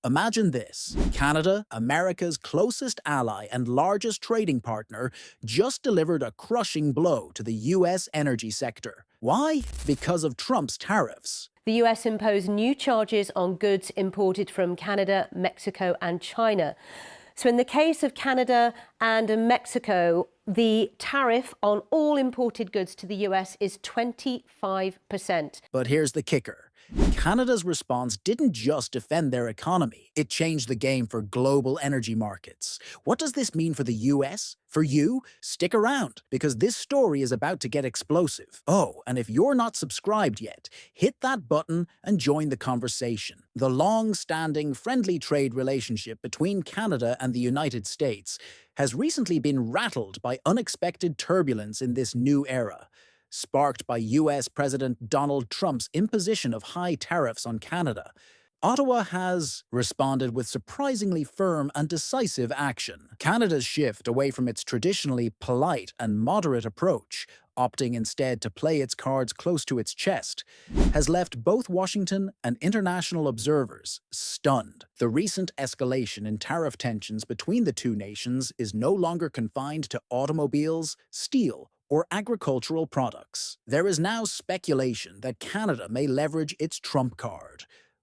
Imagine this. Canada, America's closest ally and largest trading partner, just delivered a crushing blow to the US energy sector. Why? Because of Trump's tariffs. The US imposed new charges on goods imported from Canada, Mexico and China. So in the case of Canada and Mexico, the tariff on all imported goods to the US is 25%. But here's the kicker. Canada's response didn't just defend their economy, it changed the game for global energy markets. What does this mean for the US? For you? Stick around, because this story is about to get explosive. Oh, and if you're not subscribed yet, hit that button and join the conversation. The long-standing friendly trade relationship between Canada and the United States has recently been rattled by unexpected turbulence in this new era, sparked by US President Donald Trump's imposition of high tariffs on Canada. Ottawa has responded with surprisingly firm and decisive action. Canada's shift away from its traditionally polite and moderate approach, opting instead to play its cards close to its chest, has left both Washington and international observers stunned. The recent escalation in tariff tensions between the two nations is no longer confined to automobiles, steel, or agricultural products. There is now speculation that Canada may leverage its trump card: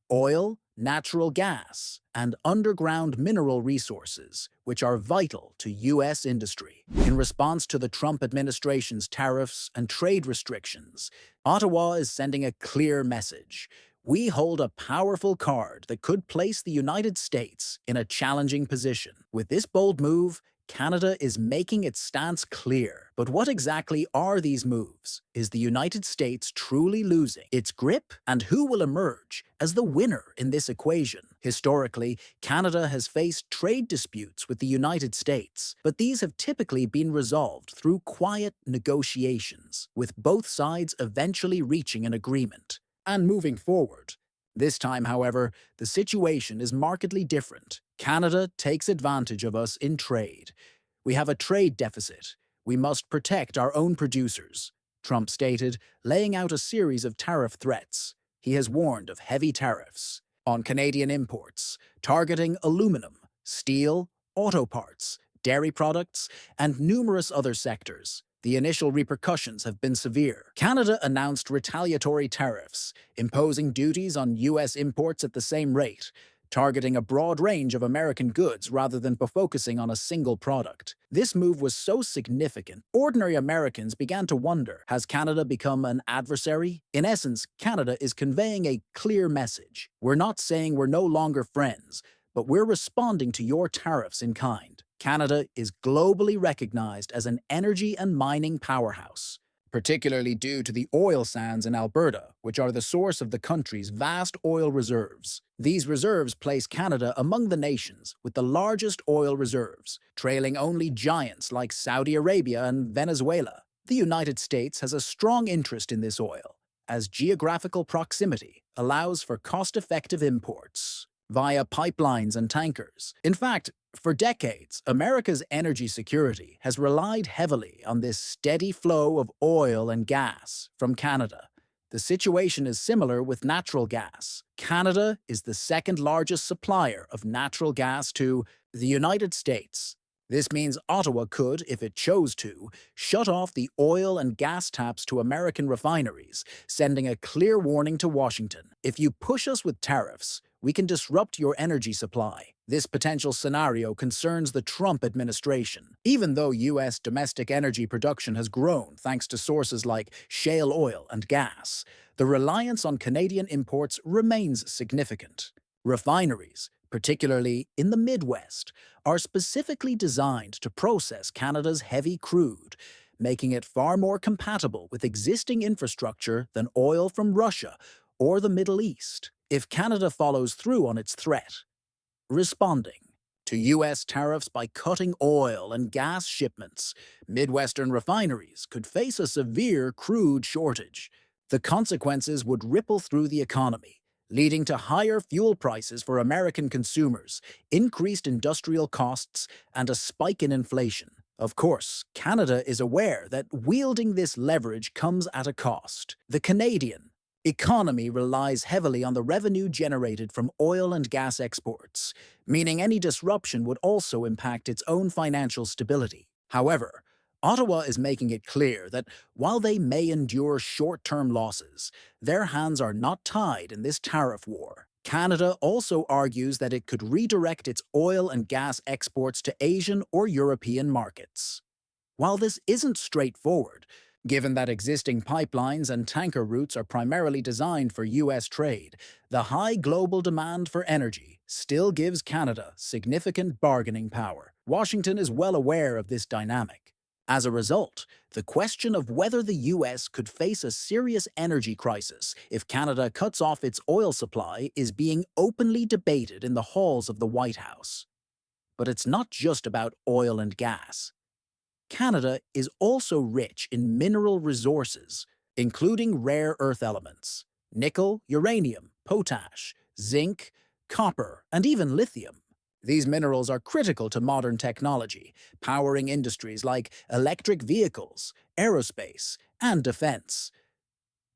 oil, natural gas, and underground mineral resources, which are vital to US industry. In response to the Trump administration's tariffs and trade restrictions, Ottawa is sending a clear message. We hold a powerful card that could place the United States in a challenging position. With this bold move, Canada is making its stance clear. But what exactly are these moves? Is the United States truly losing its grip? And who will emerge as the winner in this equation? Historically, Canada has faced trade disputes with the United States, but these have typically been resolved through quiet negotiations, with both sides eventually reaching an agreement and moving forward. This time, however, the situation is markedly different. Canada takes advantage of us in trade. We have a trade deficit. We must protect our own producers, Trump stated, laying out a series of tariff threats. He has warned of heavy tariffs on Canadian imports, targeting aluminum, steel, auto parts, dairy products, and numerous other sectors. The initial repercussions have been severe. Canada announced retaliatory tariffs, imposing duties on US imports at the same rate, targeting a broad range of American goods rather than focusing on a single product. This move was so significant, ordinary Americans began to wonder, has Canada become an adversary? In essence, Canada is conveying a clear message. We're not saying we're no longer friends, but we're responding to your tariffs in kind. Canada is globally recognized as an energy and mining powerhouse, particularly due to the oil sands in Alberta, which are the source of the country's vast oil reserves. These reserves place Canada among the nations with the largest oil reserves, trailing only giants like Saudi Arabia and Venezuela. The United States has a strong interest in this oil, as geographical proximity allows for cost-effective imports via pipelines and tankers. In fact, for decades, America's energy security has relied heavily on this steady flow of oil and gas from Canada. The situation is similar with natural gas. Canada is the second largest supplier of natural gas to the United States. This means Ottawa could, if it chose to, shut off the oil and gas taps to American refineries, sending a clear warning to Washington. If you push us with tariffs, we can disrupt your energy supply. This potential scenario concerns the Trump administration. Even though U.S. domestic energy production has grown thanks to sources like shale oil and gas, the reliance on Canadian imports remains significant. Refineries, particularly in the Midwest, are specifically designed to process Canada's heavy crude, making it far more compatible with existing infrastructure than oil from Russia or the Middle East. If Canada follows through on its threat, responding to U.S. tariffs by cutting oil and gas shipments, Midwestern refineries could face a severe crude shortage. The consequences would ripple through the economy, leading to higher fuel prices for American consumers, increased industrial costs, and a spike in inflation. Of course, Canada is aware that wielding this leverage comes at a cost. The Canadian economy relies heavily on the revenue generated from oil and gas exports, meaning any disruption would also impact its own financial stability. However, Ottawa is making it clear that while they may endure short-term losses, their hands are not tied in this tariff war. Canada also argues that it could redirect its oil and gas exports to Asian or European markets. While this isn't straightforward, given that existing pipelines and tanker routes are primarily designed for U.S. trade, the high global demand for energy still gives Canada significant bargaining power. Washington is well aware of this dynamic. As a result, the question of whether the U.S. could face a serious energy crisis if Canada cuts off its oil supply is being openly debated in the halls of the White House. But it's not just about oil and gas. Canada is also rich in mineral resources, including rare earth elements, nickel, uranium, potash, zinc, copper, and even lithium. These minerals are critical to modern technology, powering industries like electric vehicles, aerospace, and defense.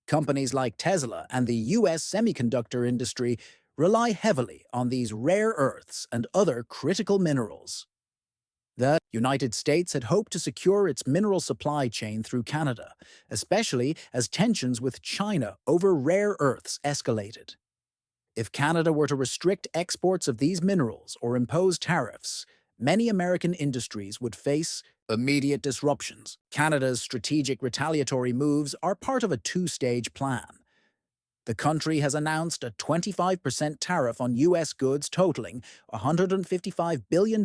Companies like Tesla and the U.S. semiconductor industry rely heavily on these rare earths and other critical minerals. The United States had hoped to secure its mineral supply chain through Canada, especially as tensions with China over rare earths escalated. If Canada were to restrict exports of these minerals or impose tariffs, many American industries would face immediate disruptions. Canada's strategic retaliatory moves are part of a two-stage plan. The country has announced a 25% tariff on U.S. goods totaling $155 billion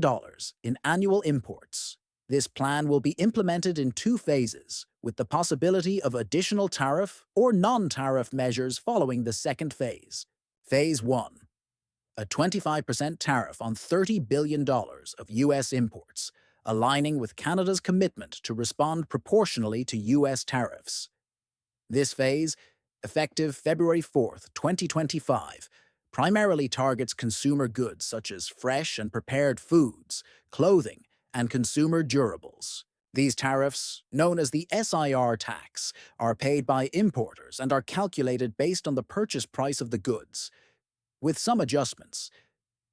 in annual imports. This plan will be implemented in two phases, with the possibility of additional tariff or non-tariff measures following the second phase. Phase 1. A 25% tariff on $30 billion of U.S. imports, aligning with Canada's commitment to respond proportionally to U.S. tariffs. This phase, effective February 4, 2025, primarily targets consumer goods such as fresh and prepared foods, clothing, and consumer durables. These tariffs, known as the SIR tax, are paid by importers and are calculated based on the purchase price of the goods, with some adjustments.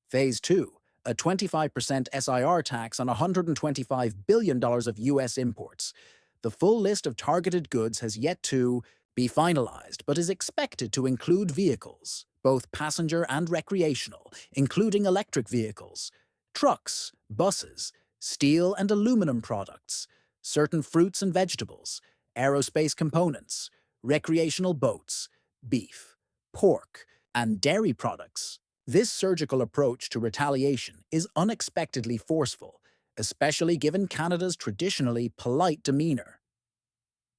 Phase 2, a 25% SIR tax on $125 billion of U.S. imports. The full list of targeted goods has yet to be finalized, but is expected to include vehicles, both passenger and recreational, including electric vehicles, trucks, buses, steel and aluminum products, certain fruits and vegetables, aerospace components, recreational boats, beef, pork, and dairy products. This surgical approach to retaliation is unexpectedly forceful, especially given Canada's traditionally polite demeanor.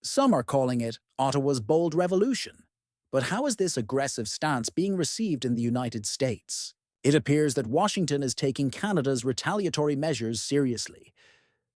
Some are calling it Ottawa's bold revolution. But how is this aggressive stance being received in the United States? It appears that Washington is taking Canada's retaliatory measures seriously.